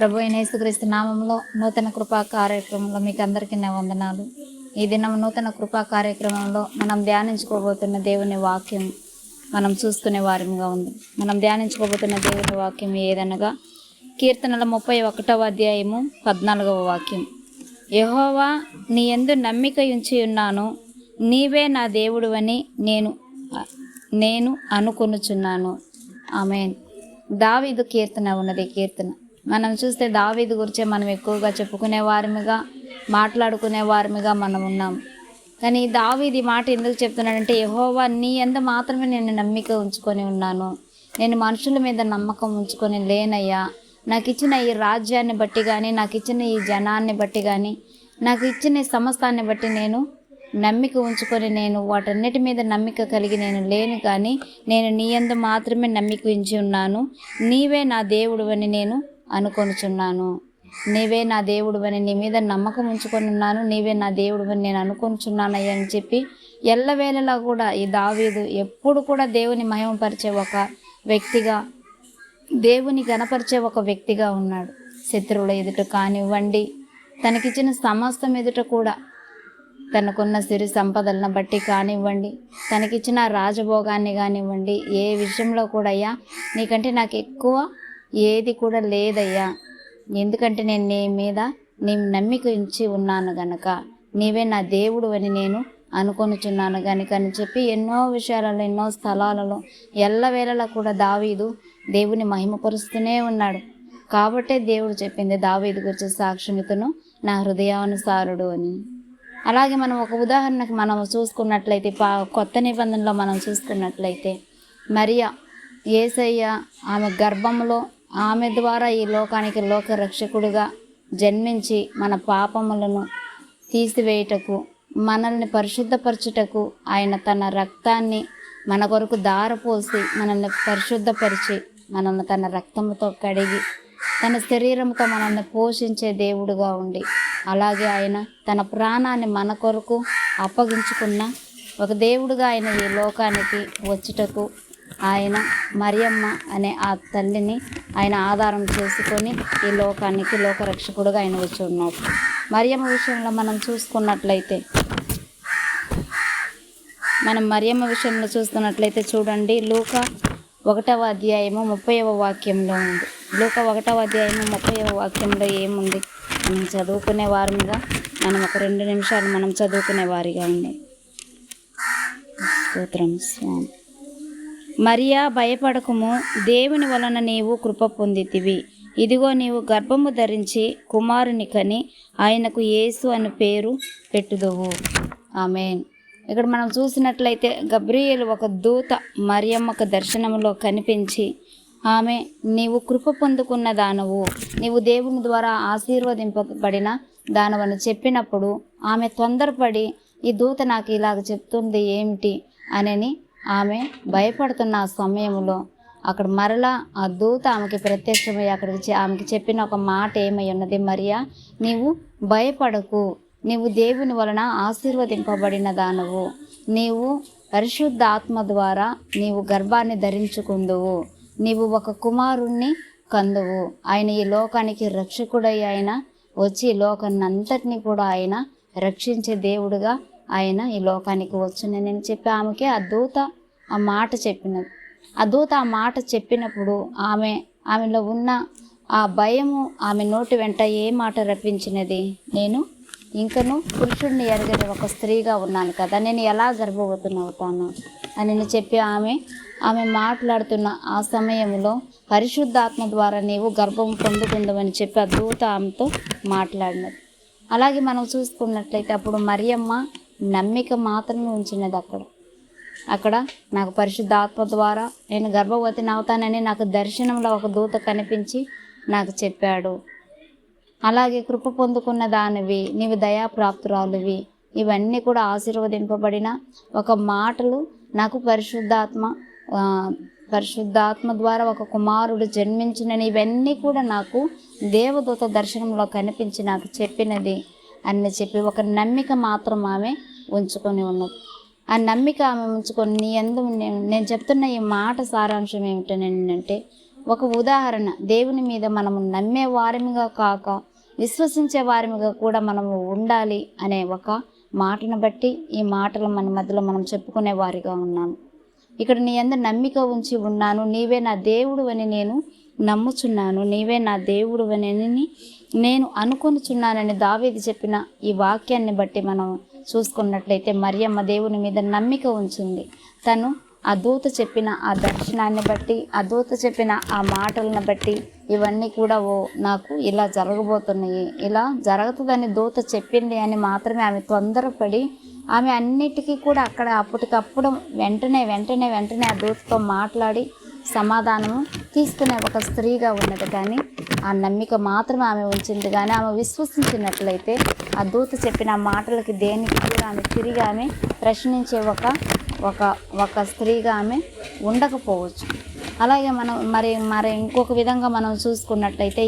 ప్రభు అయిన యేసుక్రీస్తు నామంలో నూతన కృపా కార్యక్రమంలో మీకు అందరికీ నా వందనాలు. ఈ దినం నూతన కృపా కార్యక్రమంలో మనం ధ్యానించుకోబోతున్న దేవుని వాక్యం మనం చూసుకునే వారిగా ఉంది. మనం ధ్యానించుకోబోతున్న దేవుని వాక్యం ఏదనగా కీర్తనల 31వ అధ్యాయము 14వ వాక్యం. యెహోవా నీ యందు నమ్మిక ఉంచి ఉన్నాను, నీవే నా దేవుడువని నేను అనుకొనుచున్నాను. ఆమేన్. దావీదు కీర్తన ఉన్నది. కీర్తన మనం చూస్తే దావీదు గురించే మనం ఎక్కువగా చెప్పుకునే వారిగా మాట్లాడుకునే వారిగా మనం ఉన్నాం. కానీ దావీదు ఈ మాట ఎందుకు చెప్తున్నాడంటే, యెహోవా నీ యందు మాత్రమే నేను నమ్మిక ఉంచుకొని ఉన్నాను, నేను మనుషుల మీద నమ్మకం ఉంచుకొని లేనయ్యా. నాకు ఇచ్చిన ఈ రాజ్యాన్ని బట్టి కానీ, నాకు ఇచ్చిన ఈ జనాన్ని బట్టి కానీ, నాకు ఇచ్చిన ఈ సమస్తాన్ని బట్టి నేను నమ్మిక ఉంచుకొని నేను వాటన్నిటి మీద నమ్మిక కలిగి నేను లేను, కానీ నేను నీ యందు మాత్రమే నమ్మిక ఉంచి ఉన్నాను. నీవే నా దేవుడువని నేను అనుకొనుచున్నాను. నీవే నా దేవుడువని, నీ మీద నమ్మకం ఉంచుకొని ఉన్నాను, నీవే నా దేవుడువని నేను అనుకొనుచున్నాను అని చెప్పి ఎల్లవేళలా కూడా ఈ దావీదు ఎప్పుడు కూడా దేవుని మహిమపరిచే ఒక వ్యక్తిగా, దేవుని గణపరిచే ఒక వ్యక్తిగా ఉన్నాడు. శత్రువుల ఎదుట కానివ్వండి, తనకిచ్చిన సమస్తం ఎదుట కూడా, తనకున్న సిరి సంపదలను బట్టి కానివ్వండి, తనకిచ్చిన రాజభోగాన్ని కానివ్వండి, ఏ విషయంలో కూడా అయ్యా నీకంటే నాకు ఎక్కువ ఏది కూడా లేదయ్యా, ఎందుకంటే నేను నీ మీద నీ నమ్మిక ఉంచి ఉన్నాను గనక, నీవే నా దేవుడు అని నేను అనుకొనుచున్నాను గనుక అని చెప్పి ఎన్నో విషయాలలో, ఎన్నో స్థలాలలో ఎల్లవేళలా కూడా దావీదు దేవుని మహిమపరుస్తూనే ఉన్నాడు. కాబట్టే దేవుడు చెప్పింది దావీదు గురించి సాక్షిమితను నా హృదయానుసారుడు అని. అలాగే మనం ఒక ఉదాహరణకు మనం చూసుకున్నట్లయితే, కొత్త నిబంధనలో మనం చూసుకున్నట్లయితే, మరియా యేసయ్య ఆమె గర్భంలో ఆమె ద్వారా ఈ లోకానికి లోక రక్షకుడిగా జన్మించి మన పాపములను తీసివేయుటకు, మనల్ని పరిశుద్ధపరచుటకు ఆయన తన రక్తాన్ని మన కొరకు దారపోసి మనల్ని పరిశుద్ధపరిచి, మనల్ని తన రక్తంతో కడిగి, తన శరీరంతో మనల్ని పోషించే దేవుడుగా ఉండి, అలాగే ఆయన తన ప్రాణాన్ని మన కొరకు అప్పగించుకున్న ఒక దేవుడుగా ఆయన ఈ లోకానికి వచ్చుటకు ఆయన మరియమ్మ అనే ఆ తల్లిని ఆయన ఆధారం చేసుకొని ఈ లోకానికి లోకరక్షకుడుగా ఆయన వచ్చి ఉన్నాడు. మరియమ్మ విషయంలో మనం చూసుకున్నట్లయితే, చూడండి, లూకా 1వ అధ్యాయము 30వ వాక్యంలో ఉంది. లూకా 1వ అధ్యాయము 30వ వాక్యంలో ఏముంది మనం చదువుకునే వారిగా, మనం ఒక 2 నిమిషాలు మనం చదువుకునే వారిగా ఉంది. స్తోత్రం స్వామి. మరియా భయపడకుము, దేవుని వలన నీవు కృప పొందితివి. ఇదిగో నీవు గర్భము ధరించి కుమారుని కని ఆయనకు యేసు అని పేరు పెట్టుదువు. ఆమేన్. ఇక్కడ మనం చూసినట్లయితే గబ్రియేలు ఒక దూత మరియమ్మకు దర్శనంలో కనిపించి, ఆమె నీవు కృప పొందుకున్న దానవు, నీవు దేవుని ద్వారా ఆశీర్వదింపబడిన దానవని చెప్పినప్పుడు ఆమె తొందరపడి, ఈ దూత నాకు ఇలాగ చెప్తుంది ఏమిటి అని ఆమె భయపడుతున్న ఆ సమయంలో అక్కడ మరలా ఆ దూత ఆమెకి ప్రత్యక్షమై అక్కడికి ఆమెకి చెప్పిన ఒక మాట ఏమై ఉన్నది, మరియా నీవు భయపడకు, నీవు దేవుని వలన ఆశీర్వదింపబడిన దానవు, నీవు పరిశుద్ధాత్మ ద్వారా నీవు గర్భాన్ని ధరించుకుందువు, నీవు ఒక కుమారుణ్ణి కందువు, ఆయన ఈ లోకానికి రక్షకుడై ఆయన వచ్చి ఈ లోకాన్ని అంతటినీ కూడా ఆయన రక్షించే దేవుడుగా ఆయన ఈ లోకానికి వచ్చునని చెప్పి ఆమెకి ఆ దూత ఆ మాట చెప్పినది. ఆ దూత ఆ మాట చెప్పినప్పుడు ఆమెలో ఉన్న ఆ భయము ఆమె నోటి వెంట ఏ మాట రప్పించినది, నేను ఇంకను పురుషుడిని ఎరగని ఒక స్త్రీగా ఉన్నాను కదా, నేను ఎలా గర్భవతినవుతాను అని చెప్పి ఆమె మాట్లాడుతున్న ఆ సమయంలో పరిశుద్ధాత్మ ద్వారా నీవు గర్భం పొందుకుందామని చెప్పి ఆ దూత ఆమెతో మాట్లాడినది. అలాగే మనం చూసుకున్నట్లయితే అప్పుడు మరియమ్మ నమ్మిక మాత్రమే ఉంచినది. అక్కడ నాకు పరిశుద్ధాత్మ ద్వారా నేను గర్భవతిని అవుతానని నాకు దర్శనంలో ఒక దూత కనిపించి నాకు చెప్పాడు. అలాగే కృప పొందుకున్న దానివి, నీవు దయాప్రాప్తురాలువి, ఇవన్నీ కూడా ఆశీర్వదింపబడిన ఒక మాటలు. నాకు పరిశుద్ధాత్మ ద్వారా ఒక కుమారుడు జన్మించినని ఇవన్నీ కూడా నాకు దేవదూత దర్శనంలో కనిపించి నాకు చెప్పినది అని చెప్పి ఒక నమ్మిక మాత్రం ఆమె ఉంచుకొని ఉన్నది. ఆ నమ్మిక ఆమె ఉంచుకొని నీ యందు నేను చెప్తున్న ఈ మాట సారాంశం ఏమిటంటే, ఒక ఉదాహరణ. దేవుని మీద మనము నమ్మే వారిగా కాక విశ్వసించే వారిగా కూడా మనము ఉండాలి అనే ఒక మాటను బట్టి ఈ మాటలు మన మధ్యలో మనం చెప్పుకునే వారిగా ఉన్నాము. ఇక్కడ నీ యందు నమ్మిక ఉంచి ఉన్నాను, నీవే నా దేవుడు అని నేను నమ్ముచున్నాను, నీవే నా దేవుడు అని నేను అనుకొనుచున్నానని దావీదు చెప్పిన ఈ వాక్యాన్ని బట్టి మనం చూసుకున్నట్లయితే మరియమ్మ దేవుని మీద నమ్మిక ఉంచింది. తను ఆ దూత చెప్పిన ఆ దర్శనాన్ని బట్టి, ఆ దూత చెప్పిన ఆ మాటలను బట్టి ఇవన్నీ కూడా నాకు ఇలా జరగబోతున్నాయి, ఇలా జరుగుతుందని దూత చెప్పింది అని మాత్రమే ఆమె తొందరపడి ఆమె అన్నిటికీ కూడా అక్కడ అప్పటికప్పుడు వెంటనే ఆ దూతతో మాట్లాడి సమాధానము తీసుకునే ఒక స్త్రీగా ఉన్నది. కానీ ఆ నమ్మిక మాత్రమే ఆమె ఉంచింది. కానీ ఆమె విశ్వసించినట్లయితే ఆ దూత చెప్పిన మాటలకి దేనికి కూడా ఆమె తిరిగి ఆమె ప్రశ్నించే ఒక స్త్రీగా ఆమె ఉండకపోవచ్చు. అలాగే మనం మరి ఇంకొక విధంగా మనం చూసుకున్నట్లయితే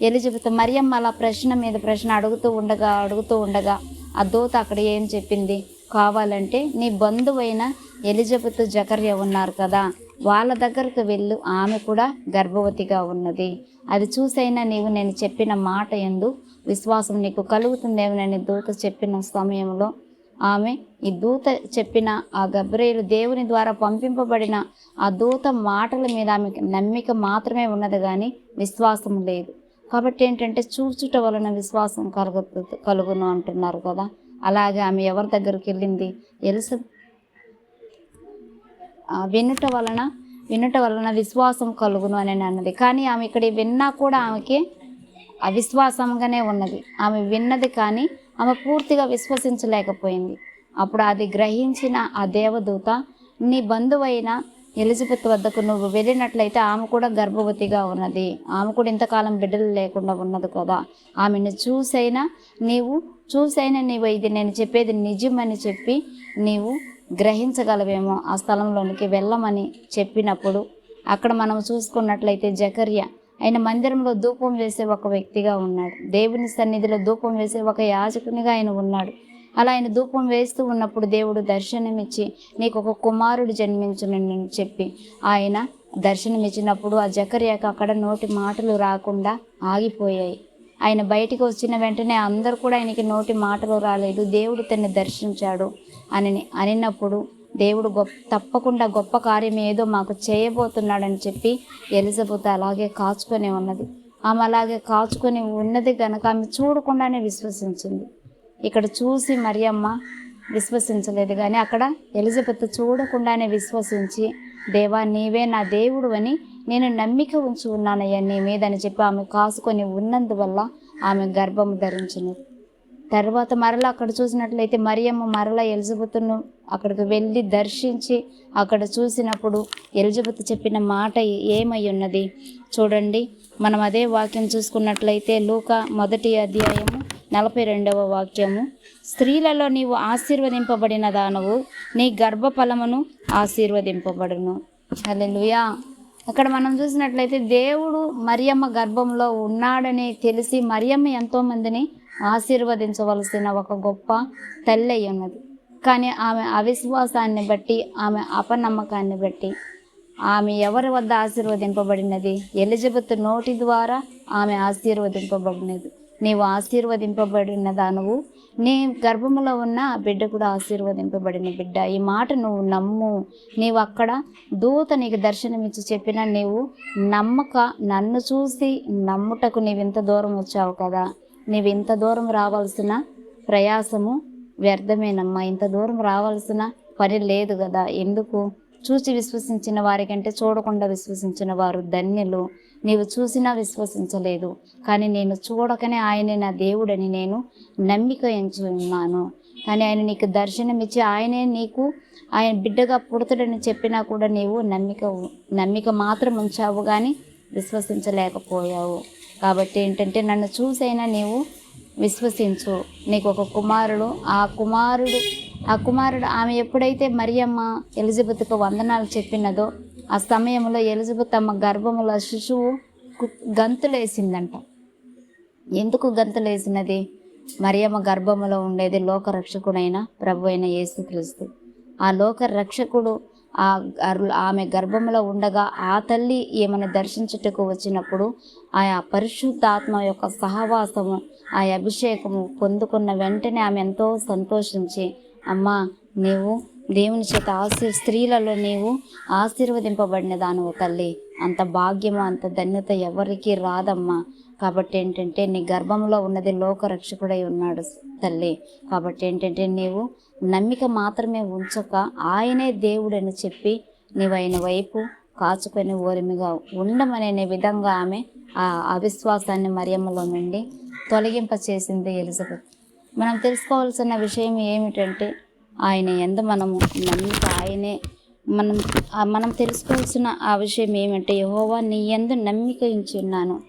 ఎలిజబెత్ మరియమ్మ అలా ప్రశ్న మీద ప్రశ్న అడుగుతూ ఉండగా ఆ దూత అక్కడ ఏం చెప్పింది, కావాలంటే నీ బంధువైన ఎలిజబెత్ జకర్య ఉన్నారు కదా, వాళ్ళ దగ్గరకు వెళ్ళు, ఆమె కూడా గర్భవతిగా ఉన్నది, అది చూసైనా నీవు నేను చెప్పిన మాట యందు విశ్వాసం నీకు కలుగుతుందేమోనని దూత చెప్పిన సమయంలో ఆమె ఈ దూత చెప్పిన ఆ గబ్రియేలు దేవుని ద్వారా పంపింపబడిన ఆ దూత మాటల మీద ఆమెకి నమ్మిక మాత్రమే ఉన్నది, కానీ విశ్వాసం లేదు. కాబట్టి ఏంటంటే చూచుట వలన విశ్వాసం కలుగును అంటున్నారు కదా. అలాగే ఆమె ఎవరి దగ్గరికి వెళ్ళింది, వినుట వలన విశ్వాసం కలుగును అని అన్నది. కానీ ఆమె ఇక్కడ విన్నా కూడా ఆమెకి అవిశ్వాసంగానే ఉన్నది. ఆమె విన్నది కానీ ఆమె పూర్తిగా విశ్వసించలేకపోయింది. అప్పుడు అది గ్రహించిన ఆ దేవదూత, నీ బంధువైన ఎలిజబెత్ వద్దకు నువ్వు వెళ్ళినట్లయితే ఆమె కూడా గర్భవతిగా ఉన్నది, ఆమె కూడా ఇంతకాలం బిడ్డలు లేకుండా ఉన్నది కదా, ఆమెను చూసైనా నీవు ఇది నేను చెప్పేది నిజమని చెప్పి నీవు గ్రహించగలవేమో, ఆ స్థలంలోనికి వెళ్ళమని చెప్పినప్పుడు అక్కడ మనం చూసుకున్నట్లయితే జకర్య ఆయన మందిరంలో ధూపం వేసే ఒక వ్యక్తిగా ఉన్నాడు. దేవుని సన్నిధిలో ధూపం వేసే ఒక యాజకునిగా ఆయన ఉన్నాడు. అలా ఆయన ధూపం వేస్తూ ఉన్నప్పుడు దేవుడు దర్శనమిచ్చి నీకు ఒక కుమారుడు జన్మించునని చెప్పి ఆయన దర్శనమిచ్చినప్పుడు ఆ జకర్యాకు అక్కడ నోటి మాటలు రాకుండా ఆగిపోయాయి. ఆయన బయటికి వచ్చిన వెంటనే అందరూ కూడా ఆయనకి నోటి మాటలు రాలేదు, దేవుడు తన్ని దర్శించాడు అనినప్పుడు దేవుడు తప్పకుండా గొప్ప కార్యం ఏదో మాకు చేయబోతున్నాడని చెప్పి ఎలిజబెత్ అలాగే కాచుకొని ఉన్నది. ఆమె అలాగే కాచుకొని ఉన్నది కనుక ఆమె చూడకుండానే విశ్వసించింది. ఇక్కడ చూసి మరియమ్మ విశ్వసించలేదు, కానీ అక్కడ ఎలిజబెత్ చూడకుండానే విశ్వసించి, దేవా నీవే నా దేవుడు అని నేను నమ్మిక ఉంచి ఉన్నానయ్యా నీ మీదని చెప్పి ఆమె కాసుకొని ఉన్నందువల్ల ఆమె గర్భము ధరించినది. తర్వాత మరలా అక్కడ చూసినట్లయితే మరియమ్మ మరలా ఎలిజబెత్ను అక్కడికి వెళ్ళి దర్శించి అక్కడ చూసినప్పుడు ఎలిజబెత్ చెప్పిన మాట ఏమై ఉన్నది చూడండి. మనం అదే వాక్యం చూసుకున్నట్లయితే లూకా 1వ అధ్యాయము 42వ వాక్యము, స్త్రీలలో నీవు ఆశీర్వదింపబడిన దానవు, నీ గర్భఫలమును ఆశీర్వదింపబడును. హల్లెలూయా. అక్కడ మనం చూసినట్లయితే దేవుడు మరియమ్మ గర్భంలో ఉన్నాడని తెలిసి మరియమ్మ ఎంతోమందిని ఆశీర్వదించవలసిన ఒక గొప్ప తల్లి అయి ఉన్నది. కానీ ఆమె అవిశ్వాసాన్ని బట్టి, ఆమె అపనమ్మకాన్ని బట్టి ఆమె ఎవరి వద్ద ఆశీర్వదింపబడినది, ఎలిజబెత్ నోటి ద్వారా ఆమె ఆశీర్వదింపబడినది. నీవు ఆశీర్వదింపబడిన దానవు, నీ గర్భంలో ఉన్న బిడ్డ కూడా ఆశీర్వదింపబడిన బిడ్డ. ఈ మాట నువ్వు నమ్ము. నీవు అక్కడ దూత నీకు దర్శనమిచ్చి చెప్పిన నీవు నమ్మక, నన్ను చూసి నమ్ముటకు నీవు ఇంత దూరం వచ్చావు కదా, నీవు ఇంత దూరం రావాల్సిన ప్రయాసము వ్యర్థమేనమ్మా, ఇంత దూరం రావాల్సిన పని లేదు కదా. ఎందుకు? చూసి విశ్వసించిన వారికంటే చూడకుండా విశ్వసించిన వారు ధన్యులు. నీవు చూసినా విశ్వసించలేదు, కానీ నేను చూడకనే ఆయనే నా దేవుడని నేను నమ్మిక ఎంచున్నాను. కానీ ఆయన నీకు దర్శనమిచ్చి ఆయనే నీకు ఆయన బిడ్డగా పుడతాడని చెప్పినా కూడా నీవు నమ్మిక మాత్రం ఉంచావు, కానీ విశ్వసించలేకపోయావు. కాబట్టి ఏంటంటే నన్ను చూసైనా నీవు విశ్వసించు, నీకు ఒక కుమారుడు, ఆ కుమారుడు ఆమె ఎప్పుడైతే మరియమ్మ ఎలిజబెత్కు వందనాలు చెప్పినదో ఆ సమయంలో ఎలిజబెత్ తమ గర్భములో శిశువు గంతులేసిందంట. ఎందుకు గంతులేసినది? మరియమ్మ గర్భములో ఉండేది లోకరక్షకుడైన ప్రభు అయిన యేసుక్రీస్తు. ఆ లోక రక్షకుడు ఆమె గర్భంలో ఉండగా ఆ తల్లి ఈమెను దర్శించుటకు వచ్చినప్పుడు ఆయా పరిశుద్ధాత్మ యొక్క సహవాసము ఆ అభిషేకము పొందుకున్న వెంటనే ఆమె ఎంతో సంతోషించి, అమ్మా నీవు దేవుని చేత స్త్రీలలో నీవు ఆశీర్వదింపబడిన దానవు తల్లి, అంత భాగ్యము అంత ధన్యత ఎవరికి రాదమ్మా. కాబట్టి ఏంటంటే నీ గర్భంలో ఉన్నది లోకరక్షకుడై ఉన్నాడు తల్లి. కాబట్టి ఏంటంటే నీవు నమ్మిక మాత్రమే ఉంచక ఆయనే దేవుడని చెప్పి నీవు ఆయన వైపు కాచుకొని ఓరిమిగా ఉండమనే విధంగా ఆమె ఆ అవిశ్వాసాన్ని మరియమ్మలో నుండి తొలగింప చేసింది ఎలిజబెత్. మనం తెలుసుకోవాల్సిన విషయం ఏమిటంటే ఆయన యందు మనము నమ్మిక ఆయనే మనం తెలుసుకోవాల్సిన ఆ విషయం ఏమంటే, యెహోవా నీ యందు నమ్మిక ఉంచున్నాను.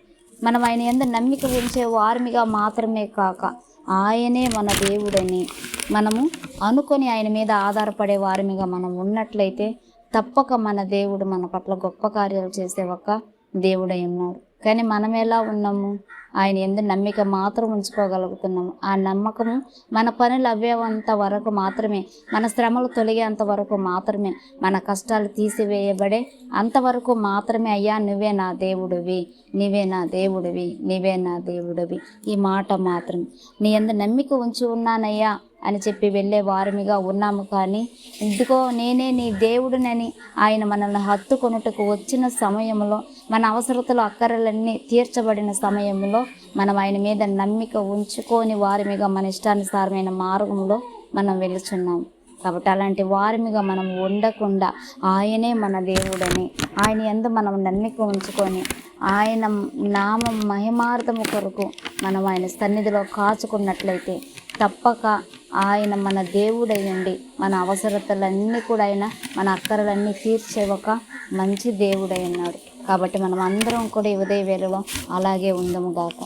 మనం ఆయన యందు నమ్మిక ఉంచే వారిగా మాత్రమే కాక ఆయనే మన దేవుడని మనము అనుకొని ఆయన మీద ఆధారపడే వారిగా మనం ఉన్నట్లయితే తప్పక మన దేవుడు మన పట్ల గొప్ప కార్యాలు చేసే ఒక దేవుడై ఉన్నాడు. కానీ మనం ఎలా ఉన్నాము? ఆయన యందు నమ్మిక మాత్రం ఉంచుకోగలుగుతున్నాము. ఆ నమ్మకము మన పనులు అవ్వేంత వరకు మాత్రమే, మన శ్రమలు తొలగేంత వరకు మాత్రమే, మన కష్టాలు తీసివేయబడే అంతవరకు మాత్రమే. అయ్యా నువ్వే నా దేవుడివి, నీవే నా దేవుడివి, నీవే నా దేవుడివి, ఈ మాట మాత్రం నీ యందు నమ్మిక ఉంచి ఉన్నానయ్యా అని చెప్పి వెళ్ళే వారిగా ఉన్నాము. కానీ ఇదిగో నేనే నీ దేవుడినని ఆయన మనల్ని హత్తుకొనుటకు వచ్చిన సమయంలో, మన అవసరతలు అక్కరలన్నీ తీర్చబడిన సమయంలో మనం ఆయన మీద నమ్మిక ఉంచుకొని వారిగా మన ఇష్టానుసారమైన మార్గంలో మనం వెళుచున్నాము. కాబట్టి అలాంటి వారిగా మనం ఉండకుండా ఆయనే మన దేవుడని ఆయన యందు మనం నమ్మిక ఉంచుకొని ఆయన నామం మహిమార్థము కొరకు మనం ఆయన సన్నిధిలో కాచుకున్నట్లయితే తప్పక ఆయన మన దేవుడై ఉండి మన అవసరతలన్నీ కూడా ఆయన మన అక్కరలన్నీ తీర్చే ఒక మంచి దేవుడై ఉన్నాడు. కాబట్టి మనం అందరం కూడా ఈ ఉదయ వేళలో అలాగే ఉందము గాక.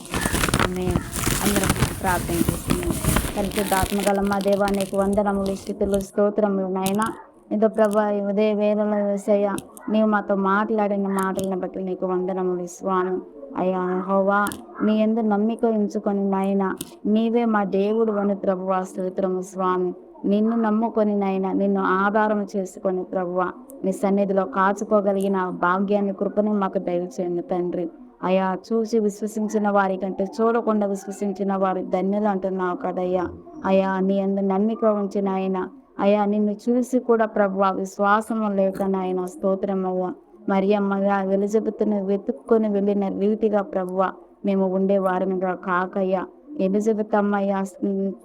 అందరం ప్రార్థన చేస్తున్నాం. పరిశుద్ధాత్మగల మా దేవా నీకు వందనములు, స్తుతులు, స్తోత్రములు నాయన. ఇదో ప్రభా ఈ ఉదయ వేళలో యేసయ్య నీవు మాతో మాట్లాడిన మాటలను బట్టి నీకు వందనములు స్వామి. అయ్యా యెహోవా నీ యందు నమ్మిక ఉంచుకొని నాయన నీవే మా దేవుడు అని ప్రభువా స్తోత్రము స్వామి. నిన్ను నమ్ముకొని నాయన నిన్ను ఆధారం చేసుకొని ప్రభువా నీ సన్నిధిలో కాచుకోగలిగిన భాగ్యాన్ని కృపను మాకు దయచేయండి తండ్రి. అయా చూసి విశ్వసించిన వారి కంటే చూడకుండా విశ్వసించిన వారు ధన్యులు అంటున్నావు కదయ్యా. అయా నీ యందు నమ్మిక ఉంచిన ఆయన అయా నిన్ను చూసి కూడా ప్రభువా విశ్వాసము లేక నాయన స్తోత్రమయ్యా మరియమ్మగా ఎలిజబెత్తును వెతుక్కొని వెళ్ళిన రీతిగా ప్రభువా మేము ఉండే వారినిగా కాకయ్యా. ఎలిజబెత్ అమ్మయ్య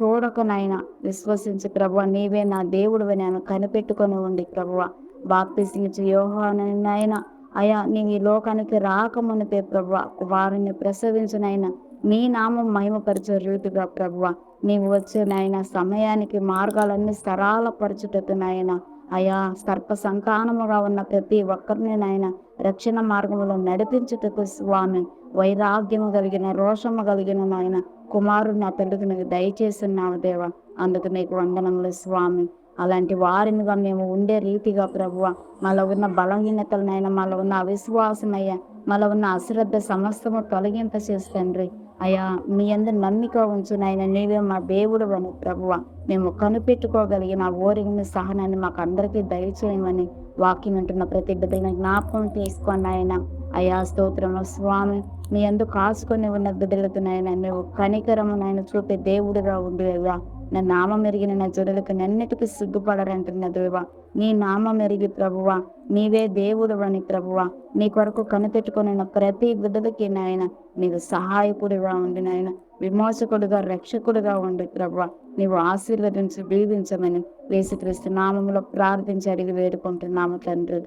చూడక నాయన విశ్వసించి ప్రభువా నీవే నా దేవుడు అని ఆయన కనిపెట్టుకొని ఉండి ప్రభువా బాప్తిస్మిచ్చి యోహానైనా అయా నీవు ఈ లోకానికి రాకమునిపే ప్రభువా వారిని ప్రసవించినైనా నీ నామం మహిమపరిచే రీతిగా ప్రభువా నీవు వచ్చే నాయన సమయానికి మార్గాలన్నీ సరళపరచుటకు నాయన అయా సర్ప సంతానముగా ఉన్న ప్రతి ఒక్కరిని నాయన రక్షణ మార్గంలో నడిపించుటకు స్వామి వైరాగ్యము కలిగిన రోషము కలిగిన నాయన కుమారుని నా తల్లికి నీకు దయచేస్తున్నావు దేవా. అందుకు నీకు వందనములు స్వామి. అలాంటి వారినిగా మేము ఉండే రీతిగా ప్రభువా మాలో ఉన్న బలహీనతలనైనా మాలో ఉన్న అవిశ్వాసమయ్యా మాలో ఉన్న అశ్రద్ధ సమస్తము తొలగింప చేస్తండ్రి. అయ్యా మీ యందు నమ్మిక ఉంచునైనా నీవే మా దేవుడు అని ప్రభువా మేము కనిపెట్టుకోగలిగిన ఓరిగిన సహనాన్ని మాకు అందరికీ దయచేయమని వాక్యం అంటున్న ప్రతి బిడ్డని జ్ఞాపకం తీసుకొని ఆయన అయా స్తోత్రము స్వామి. మీ యందు కాచుకొని ఉన్న బిడ్డలకు నాయన నువ్వు కనికరమునైనా చూపే దేవుడుగా ఉండేవా. నా నామం ఎరిగిన నా జనులకు నన్నిటికీ సిగ్గుపడరంటున్న దేవా. నీ నామం ఎరిగి ప్రభువా నీవే దేవుడు అని ప్రభువా నీ కొరకు కనిపెట్టుకుని ప్రతి బిడ్డలకి నాయన నీవు సహాయకుడిగా ఉండి నాయన విమోచకుడుగా రక్షకుడుగా ఉండి ప్రభువా నీవు ఆశీర్వదించి దీవించమని యేసుక్రీస్తు నామములో ప్రార్థించి అడిగి వేడుకుంటున్నాము తండ్రి.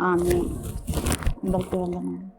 ఆమేన్. అందరికీ వందనాలు.